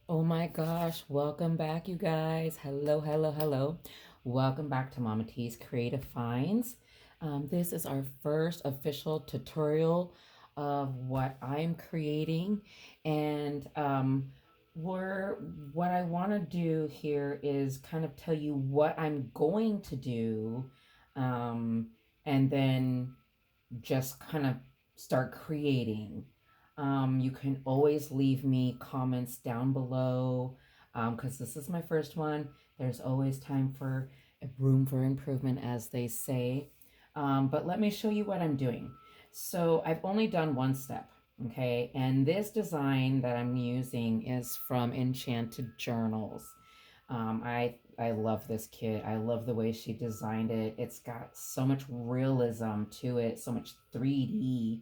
Oh my gosh, welcome back, you guys. Hello, hello, hello. Welcome back to Mama T's Creative Finds. This is our first official tutorial of what I'm creating. And we're, what I want to do here is kind of tell you what I'm going to do, um, and then just kind of start creating. You can always leave me comments down below because this is my first one. There's always time for room for improvement, as they say. But let me show you what I'm doing. So I've only done one step, okay? And this design that I'm using is from Enchanted Journals. I love this kit. I love the way she designed it. It's got so much realism to it, so much 3D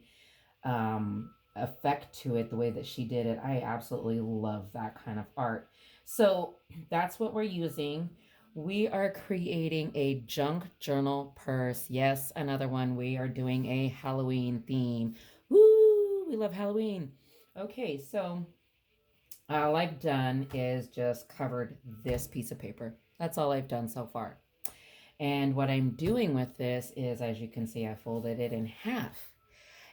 effect to it, the way that she did it. I absolutely love that kind of art. So that's what we're using. We are creating a junk journal purse. Yes, another one. We are doing a Halloween theme. Woo! We love Halloween. Okay, so all I've done is just covered this piece of paper. That's all I've done so far. And what I'm doing with this is, as you can see, I folded it in half.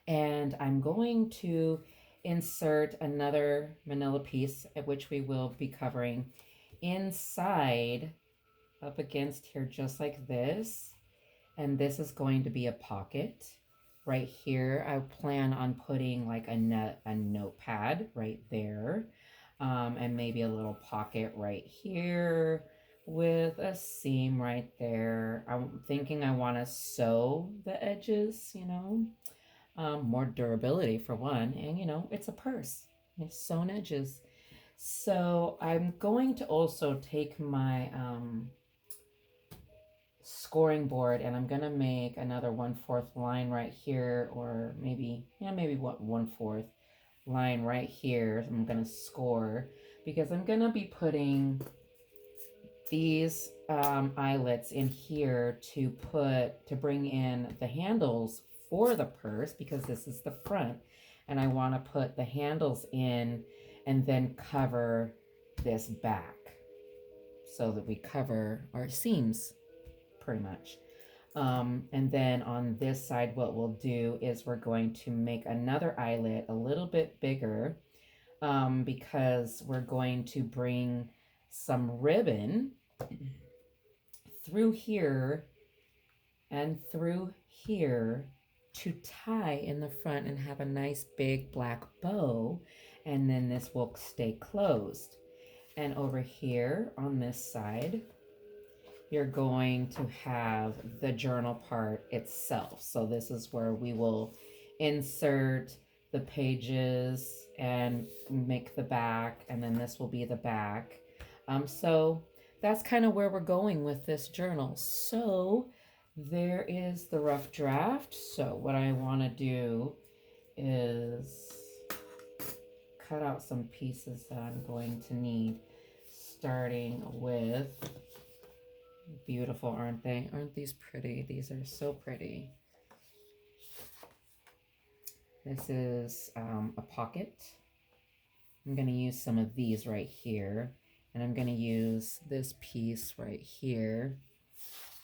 And I'm going to insert another manila piece, which we will be covering inside up against here, just like this. And this is going to be a pocket. Right here, I plan on putting like a notepad right there, and maybe a little pocket right here with a seam right there. I'm thinking I want to sew the edges, more durability for one, and it's a purse. It's sewn edges. So I'm going to also take my scoring board and I'm gonna make another 1/4 line right here, or maybe, yeah, maybe what 1/4 line right here. I'm gonna score because I'm gonna be putting these eyelets in here to bring in the handles for the purse, because this is the front and I want to put the handles in and then cover this back so that we cover our seams pretty much. And then on this side, what we'll do is we're going to make another eyelet a little bit bigger, because we're going to bring some ribbon through here and through here to tie in the front and have a nice big black bow, and then this will stay closed. And over here on this side, you're going to have the journal part itself. So this is where we will insert the pages and make the back, and then this will be the back. So that's kind of where we're going with this journal. So there is the rough draft. So what I want to do is cut out some pieces that I'm going to need, starting with, beautiful, aren't they? Aren't these pretty? These are so pretty. This is a pocket. I'm going to use some of these right here, and I'm going to use this piece right here,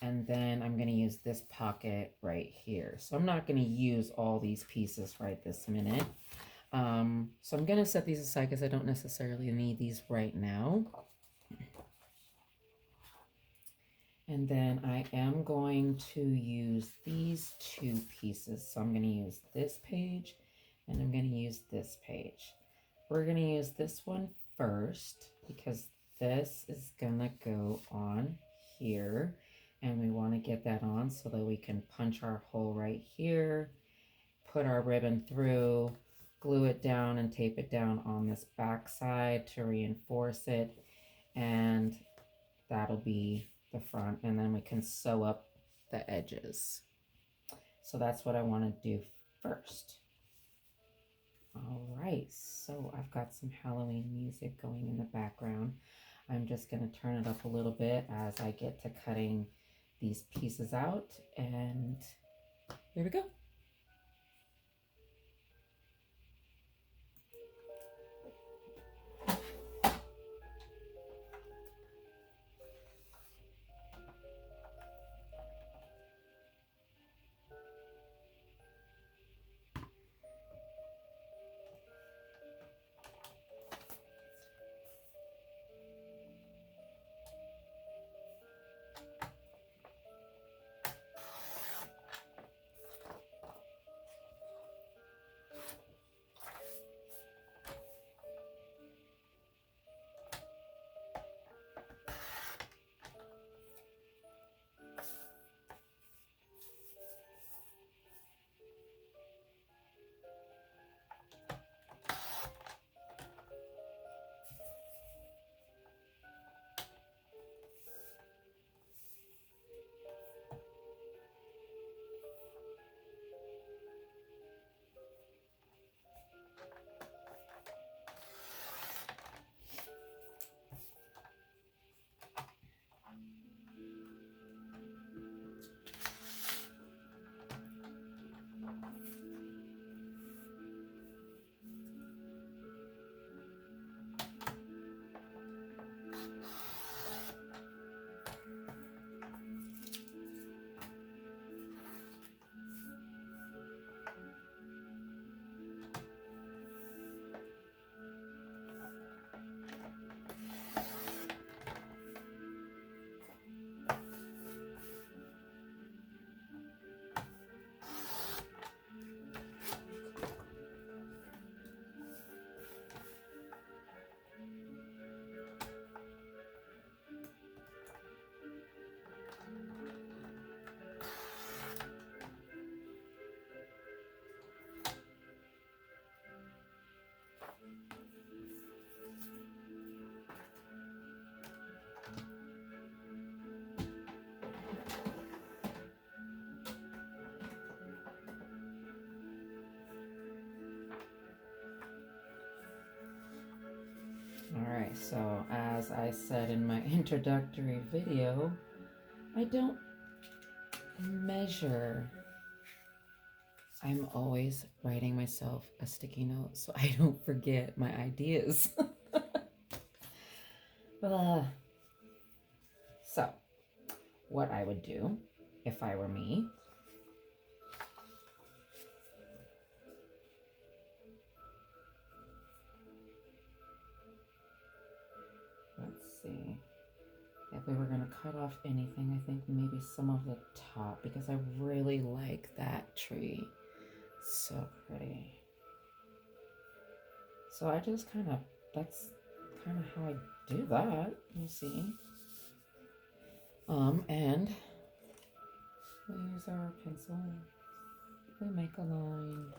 and then I'm going to use this pocket right here. So I'm not going to use all these pieces right this minute. So I'm going to set these aside because I don't necessarily need these right now. And then I am going to use these two pieces. So I'm going to use this page and I'm going to use this page. We're going to use this one first because this is going to go on here. And we want to get that on so that we can punch our hole right here, put our ribbon through, glue it down and tape it down on this back side to reinforce it. And that'll be the front, and then we can sew up the edges. So that's what I want to do first. All right, so I've got some Halloween music going in the background. I'm just going to turn it up a little bit as I get to cutting these pieces out, and here we go. Alright, so as I said in my introductory video, I don't measure. I'm always writing myself a sticky note so I don't forget my ideas. So, what I would do if I were me, let's see, if we were going to cut off anything, I think maybe some of the top, because I really like that tree. So pretty. So I just kind of, that's kind of how I do that, you see. And we use our pencil, we make a line.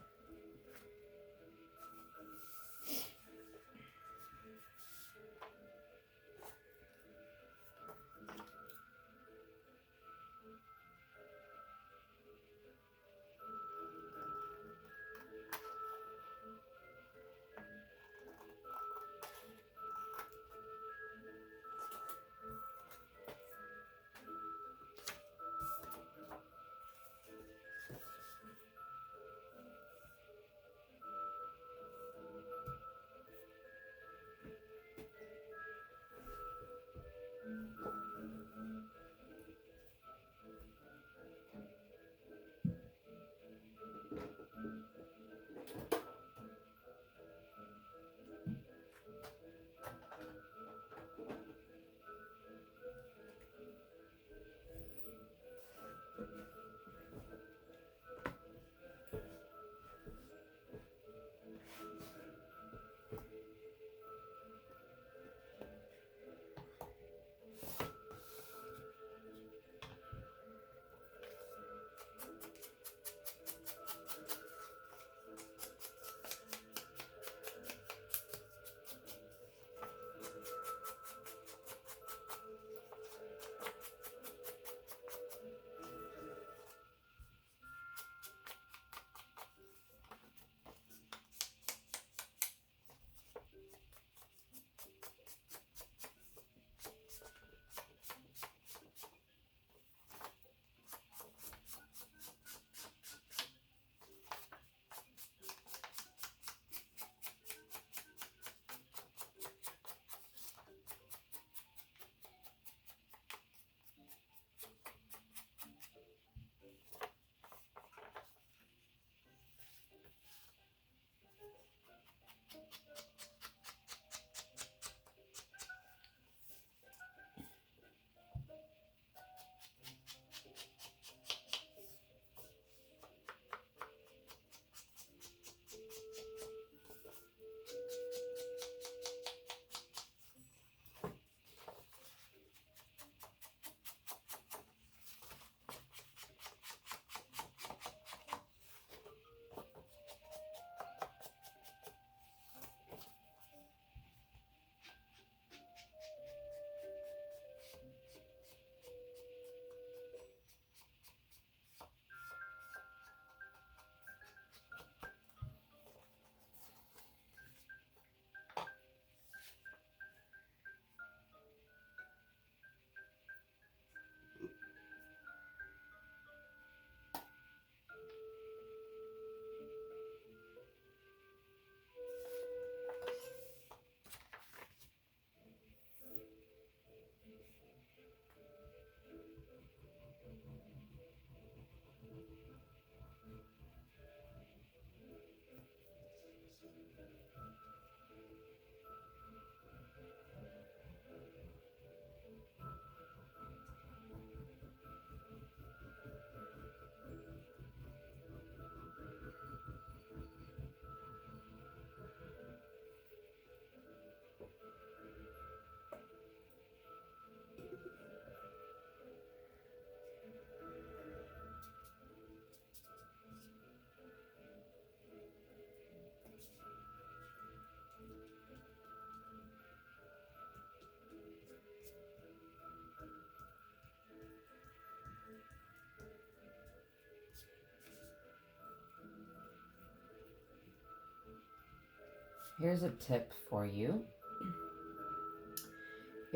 Here's a tip for you.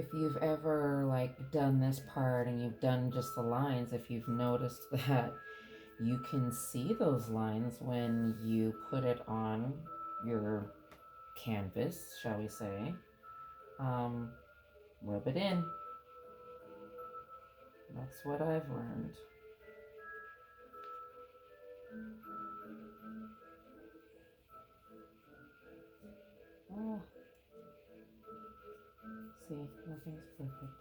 if you've ever like done this part and you've done just the lines, if you've noticed that you can see those lines when you put it on your canvas, shall we say. Rub it in. That's what I've learned. Oh. See, nothing's perfect.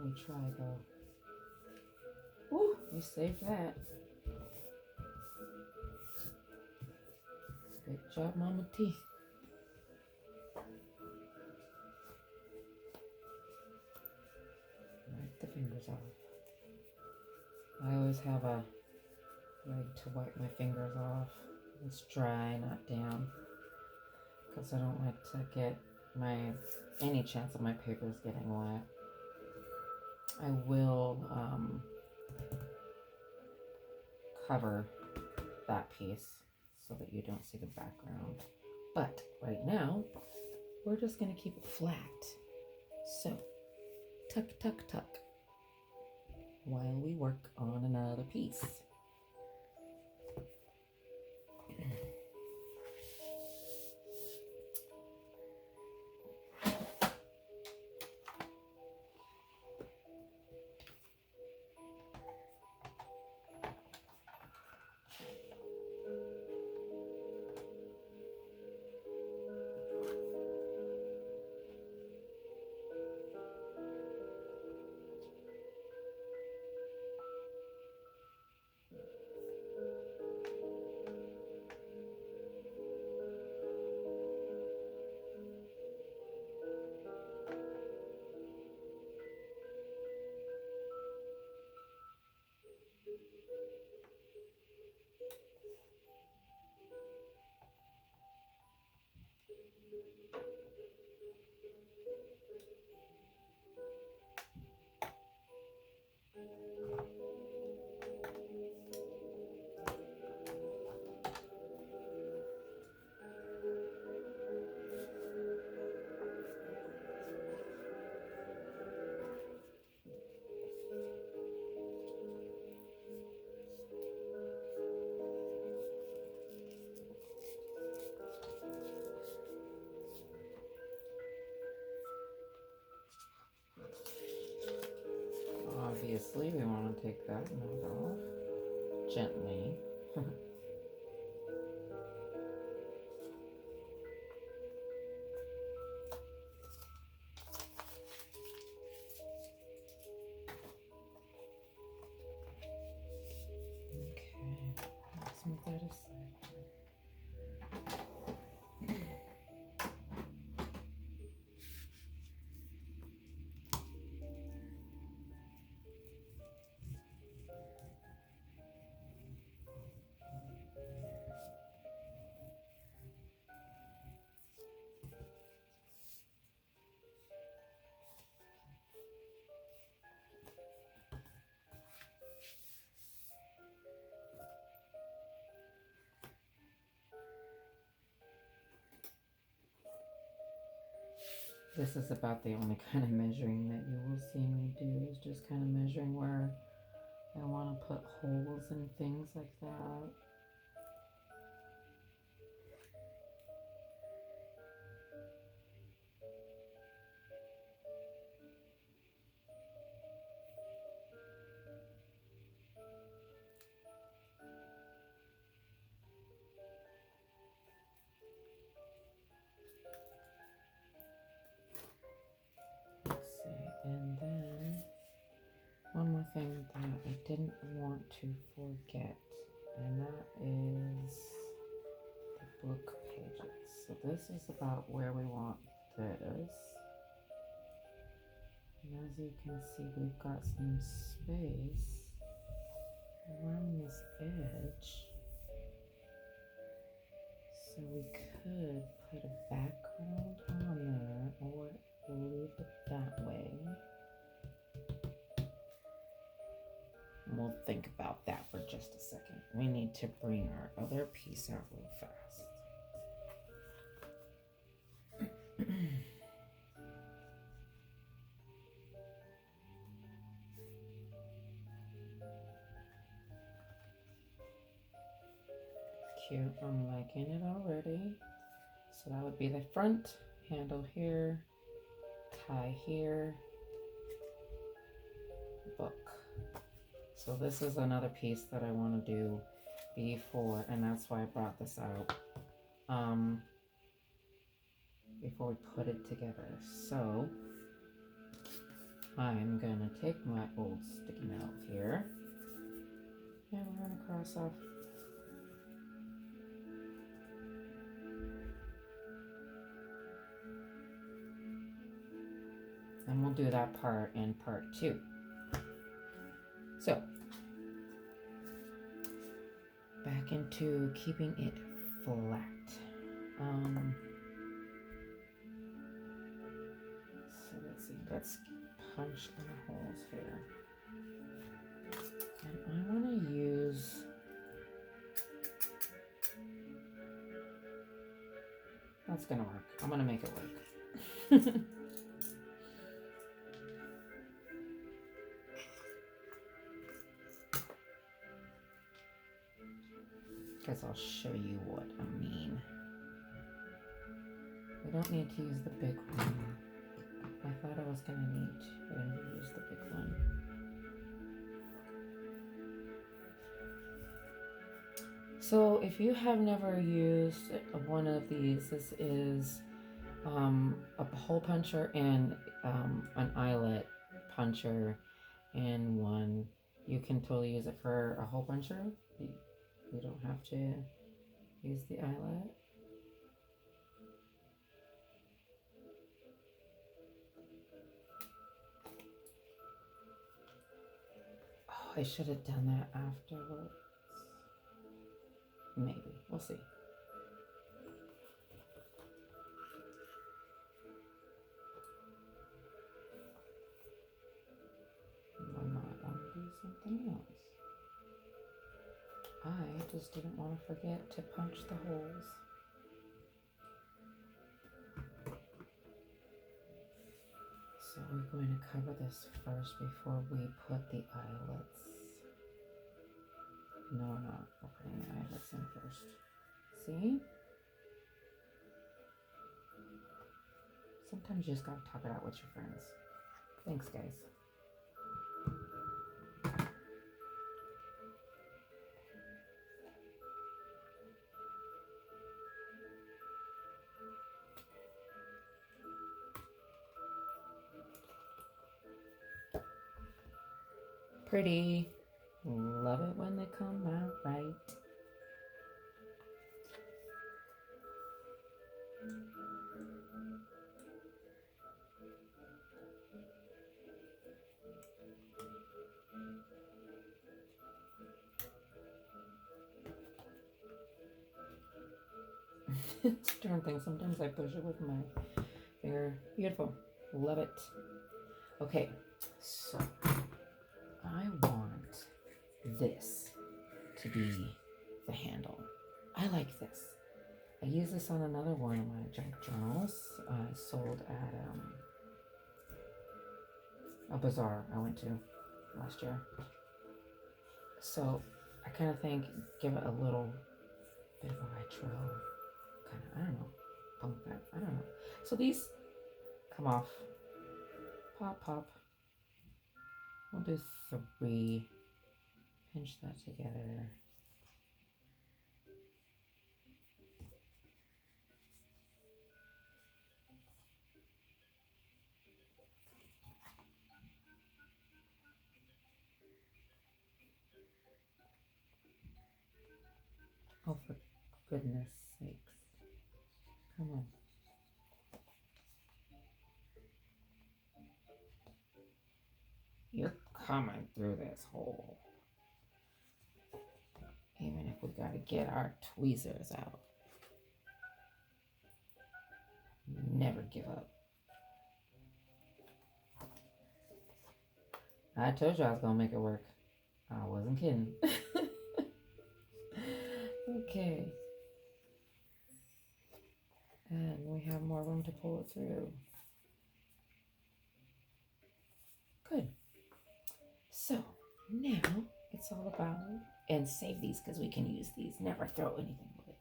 We try though. Woo, we saved that. Good job, Mama T. Wipe the fingers off. I always have a rag to wipe my fingers off. It's dry, not damp. Because I don't like to get any chance of my papers getting wet. I will cover that piece so that you don't see the background. But right now, we're just going to keep it flat. So, tuck, tuck, tuck, while we work on another piece. Obviously, we want to take that knot off gently. Okay, let's move that aside. This is about the only kind of measuring that you will see me do, is just kind of measuring where I want to put holes and things like that. Let's see, and then one more thing that I didn't want to forget, and that is the book pages. So this is about where we want this. And as you can see, we've got some space around this edge. So we could put a background on there, or leave it that way. We'll think about that for just a second. We need to bring our other piece out real fast. Cute. I'm liking it already. So that would be the front handle here, tie here, book. So this is another piece that I want to do before, and that's why I brought this out before we put it together. So I'm gonna take my old sticky note here, and we're gonna cross off. And we'll do that part in part 2. So back into keeping it flat. So let's see, let's punch in the holes here. And I want to use that's gonna work. I'm gonna make it work. Guess I'll show you what I mean. We don't need to use the big one. I thought I was gonna need to use the big one. So if you have never used one of these, this is a hole puncher and an eyelet puncher in one. You can totally use it for a hole puncher. You don't have to use the eyelet. Oh, I should have done that afterwards. Maybe. We'll see. I might want to do something else. I just didn't want to forget to punch the holes. So we're going to cover this first before we put the eyelets. No, we're not. We're putting the eyelets in first. See? Sometimes you just gotta talk it out with your friends. Thanks, guys. Pretty. Love it when they come out right. Darn thing. Sometimes I push it with my finger. Beautiful. Love it. Okay, so I want this to be the handle. I like this. I use this on another one of my junk journals I sold at a bazaar I went to last year. So I kind of think give it a little bit of a retro kind of, I don't know, punk back, I don't know. So these come off, pop, pop. We'll do 3, pinch that together. Oh, for goodness sakes. Come on. You're coming through this hole. Even if we gotta get our tweezers out. Never give up. I told you I was gonna make it work. I wasn't kidding. Okay. And we have more room to pull it through. Good. So now it's all about, and save these because we can use these. Never throw anything away.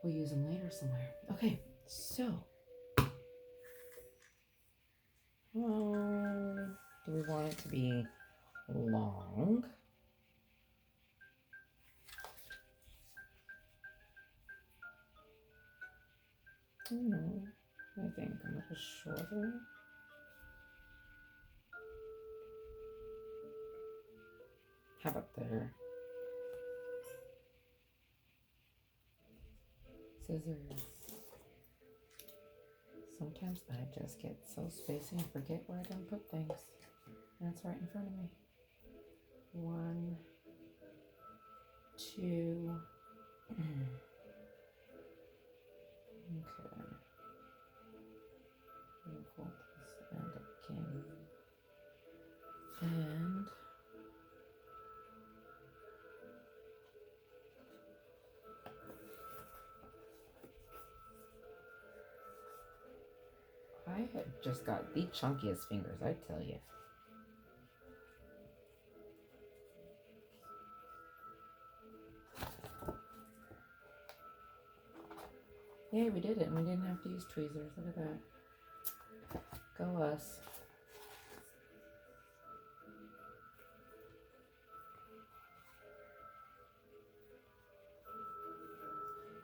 We'll use them later somewhere. Okay, so do we want it to be long? I think a little shorter. How about there? Scissors. Sometimes I just get so spacey and forget where I'm gonna put things. And it's right in front of me. 1, 2. Okay. Fold this end again. And I have just got the chunkiest fingers, I tell you. Yay, we did it, and we didn't have to use tweezers. Look at that. Go us.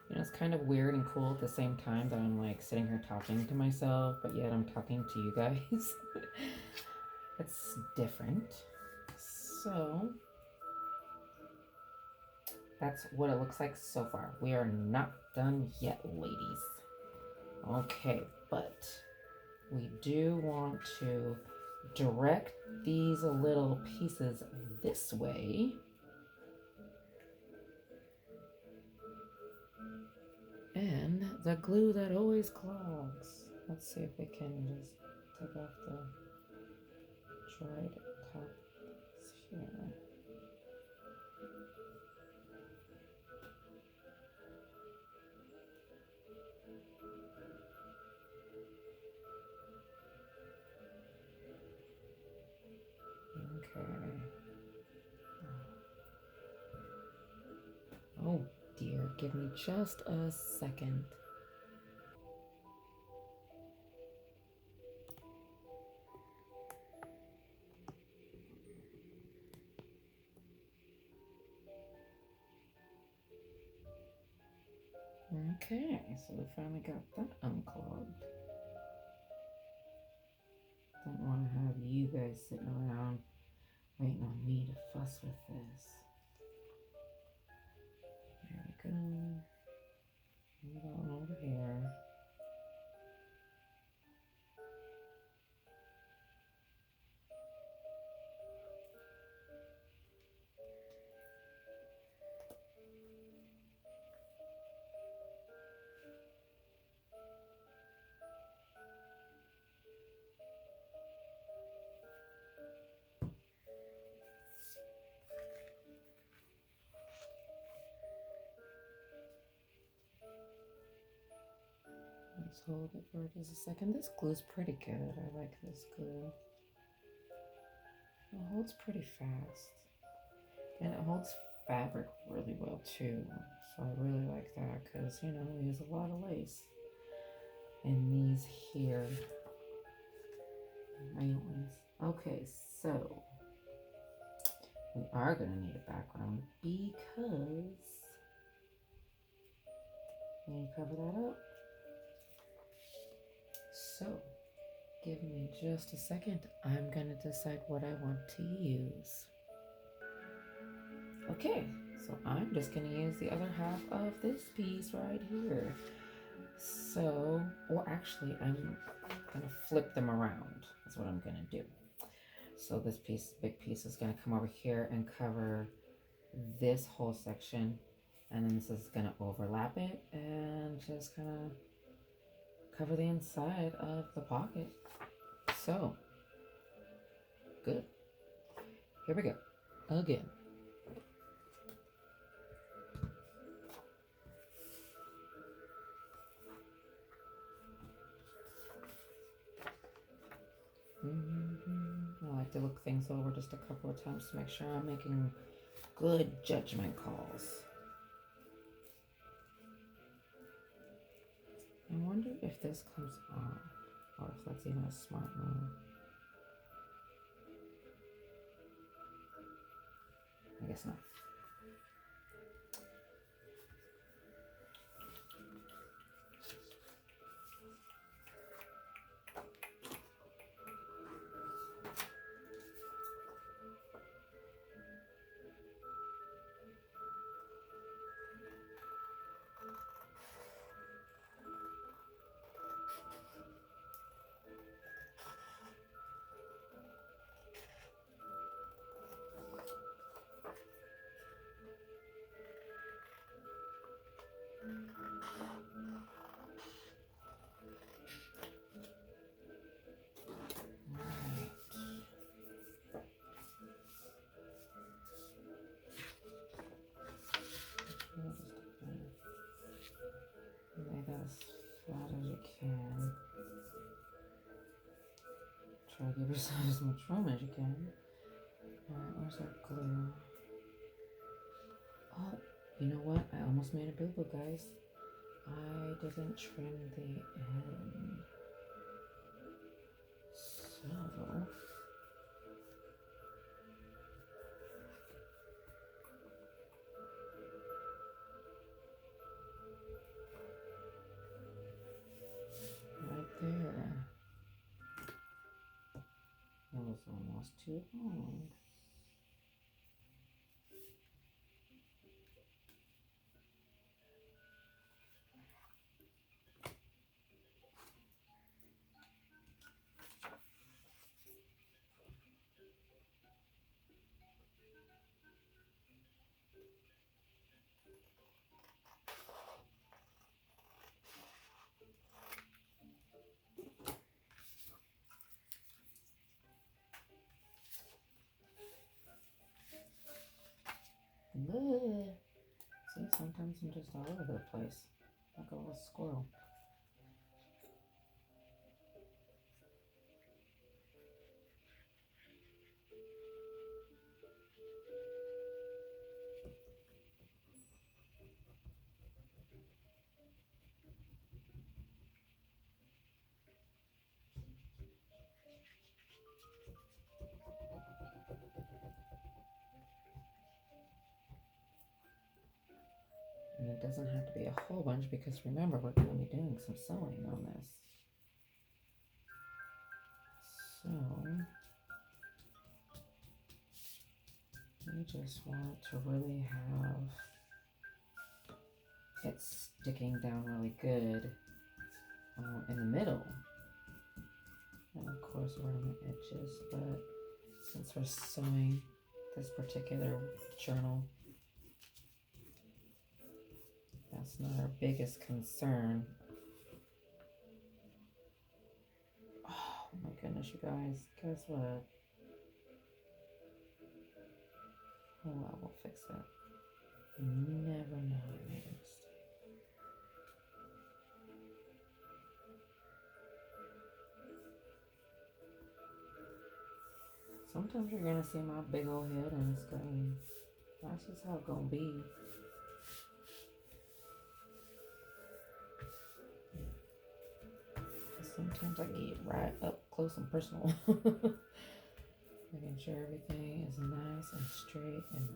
You know, it's kind of weird and cool at the same time that I'm like sitting here talking to myself, but yet I'm talking to you guys. It's different. So that's what it looks like so far. We are not done yet, ladies. Okay, but we do want to direct these little pieces this way. And the glue that always clogs. Let's see if we can just take off the dried top here. Okay. Oh dear, give me just a second. Okay, so we finally got that unclogged. Don't want to have you guys sitting around waiting on me to fuss with this. There we go. Move on over here. Let's hold it for just a second. This glue's pretty good. I like this glue. It holds pretty fast. And it holds fabric really well too. So I really like that because, you know, we use a lot of lace in these here railings. Okay, so we are going to need a background because we need to cover that up. So give me just a second. I'm going to decide what I want to use. Okay, so I'm just going to use the other half of this piece right here. So, or actually, I'm going to flip them around. That's what I'm going to do. So this piece, big piece, is going to come over here and cover this whole section. And then this is going to overlap it and just kind of cover the inside of the pocket. So, good. Here we go. Again. look things over just a couple of times to make sure I'm making good judgment calls. I wonder if this comes on or if that's even a smart move. I guess not. Lay that as flat as you can. Try to give yourself as much room as you can. Alright, where's our glue? Oh, you know what? I almost made a boo-boo, guys. I didn't trim the end. So... right there. That was almost too long. Bleh. See, sometimes I'm just all over the place, like a little squirrel. And it doesn't have to be a whole bunch because remember, we're going to be doing some sewing on this. So, we just want to really have it sticking down really good in the middle. And of course around the edges, but since we're sewing this particular journal, that's not our biggest concern. Oh my goodness, you guys, guess what? Oh well, we'll fix that. You never know, I made a mistake. Sometimes you're gonna see my big old head on the screen. That's just how it's gonna be. Sometimes I get right up close and personal. Making sure everything is nice and straight and,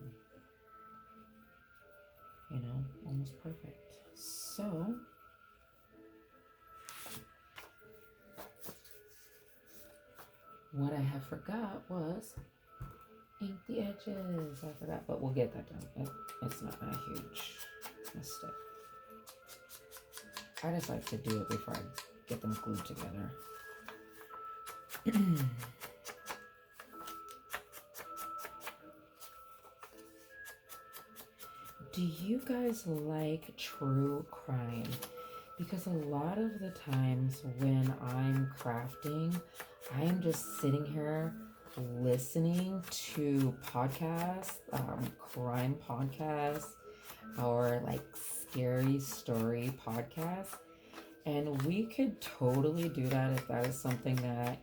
you know, almost perfect. So, what I have forgot was ink the edges. I forgot, but we'll get that done. It's not a huge mistake. I just like to do it before I get them glued together. Do you guys like true crime? Because a lot of the times when I'm crafting, I am just sitting here listening to podcasts, crime podcasts, or like scary story podcasts. And we could totally do that if that is something that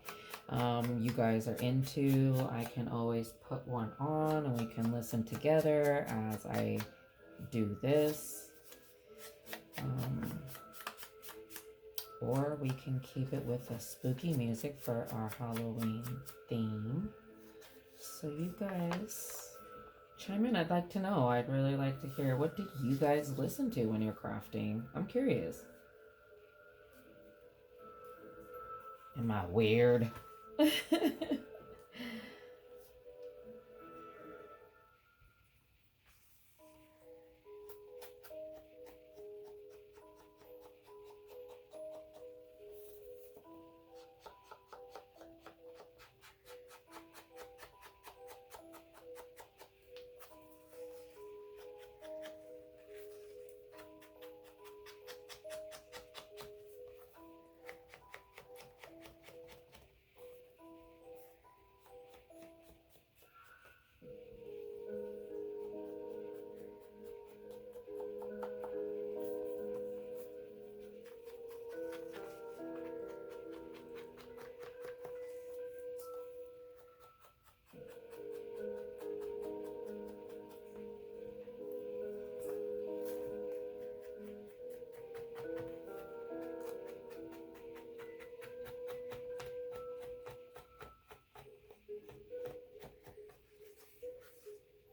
you guys are into, I can always put one on and we can listen together as I do this. Or we can keep it with a spooky music for our Halloween theme. So you guys chime in. I'd like to know. I'd really like to hear, what did you guys listen to when you're crafting? I'm curious. Am I weird?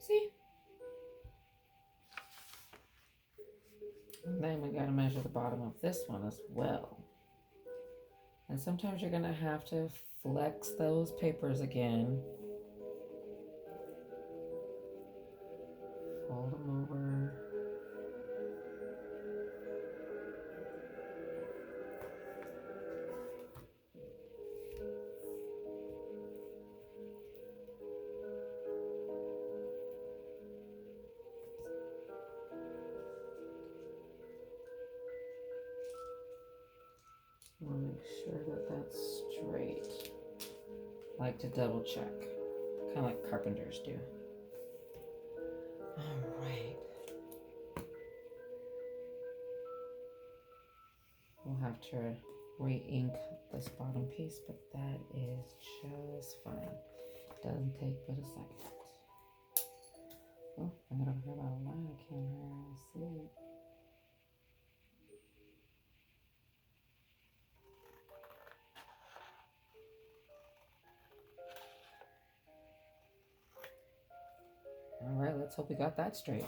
See? And then we gotta measure the bottom of this one as well. And sometimes you're gonna have to flex those papers again. Fold them over. I want to make sure that that's straight. I like to double check, kind of like carpenters do. All right. We'll have to re-ink this bottom piece, but that is just fine. Doesn't take but a second. Oh, I got over here by the line. I can't really see it. All right, let's hope we got that straight.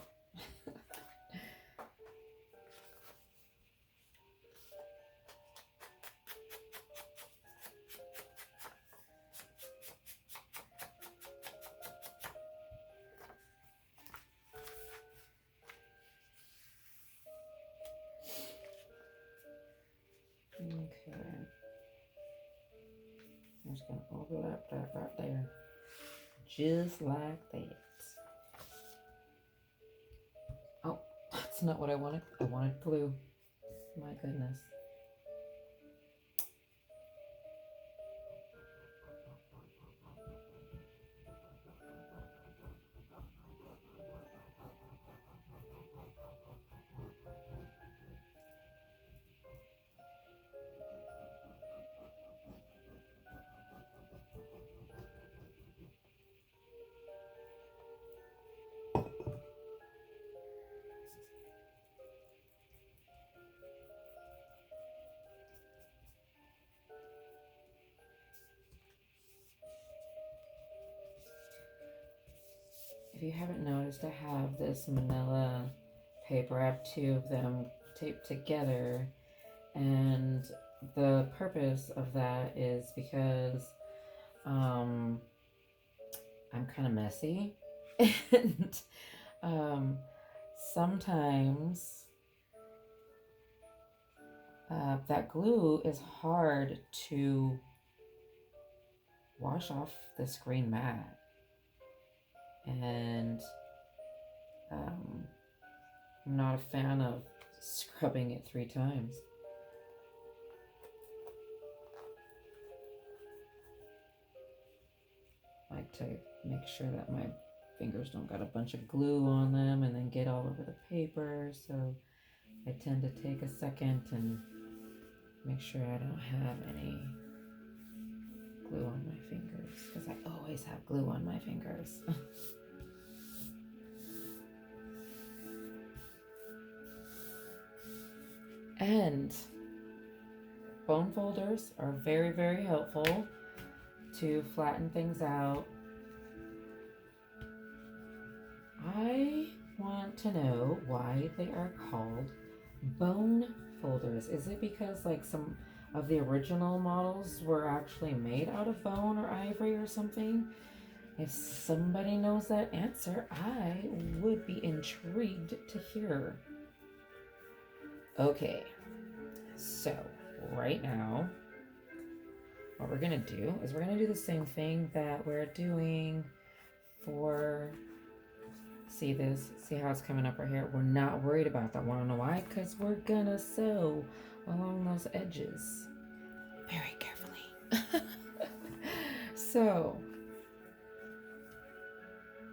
Okay. I'm just gonna overlap that right there. Just like that. Oh, that's not what I wanted. I wanted glue. My goodness. If you haven't noticed, I have this manila paper. I have two of them taped together, and the purpose of that is because I'm kind of messy, and sometimes that glue is hard to wash off the screen mat, and I'm not a fan of scrubbing it 3 times. I like to make sure that my fingers don't got a bunch of glue on them and then get all over the paper, so I tend to take a second and make sure I don't have any glue on my fingers because I always have glue on my fingers. And bone folders are very, very helpful to flatten things out. I want to know why they are called bone folders. Is it because like some of the original models were actually made out of bone or ivory or something? If somebody knows that answer, I would be intrigued to hear. Okay, so right now, what we're gonna do is we're gonna do the same thing that we're doing for, see this, see how it's coming up right here? We're not worried about that. Wanna know why? Because we're gonna sew along those edges very carefully. So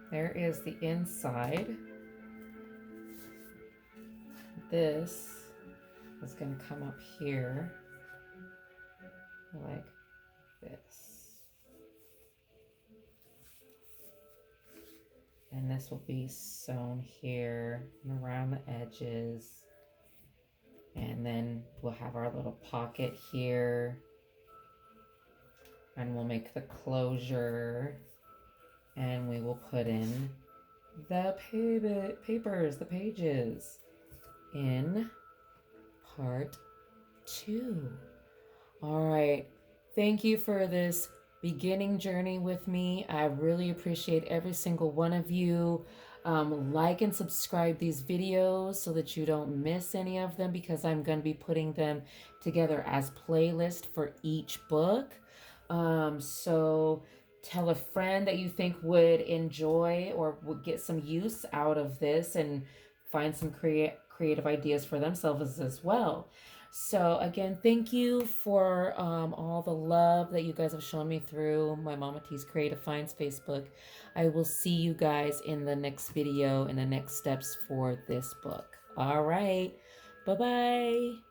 there is the inside. This is going to come up here like this. And this will be sewn here and around the edges. And then we'll have our little pocket here. And we'll make the closure. And we will put in the papers, the pages in part 2. All right. Thank you for this beginning journey with me. I really appreciate every single one of you. Like and subscribe these videos so that you don't miss any of them, because I'm going to be putting them together as playlist for each book. So tell a friend that you think would enjoy or would get some use out of this and find some creative ideas for themselves as well. So again, thank you for all the love that you guys have shown me through my Mama T's Creative Finds Facebook. I will see you guys in the next video and the next steps for this book. All right. Bye-bye.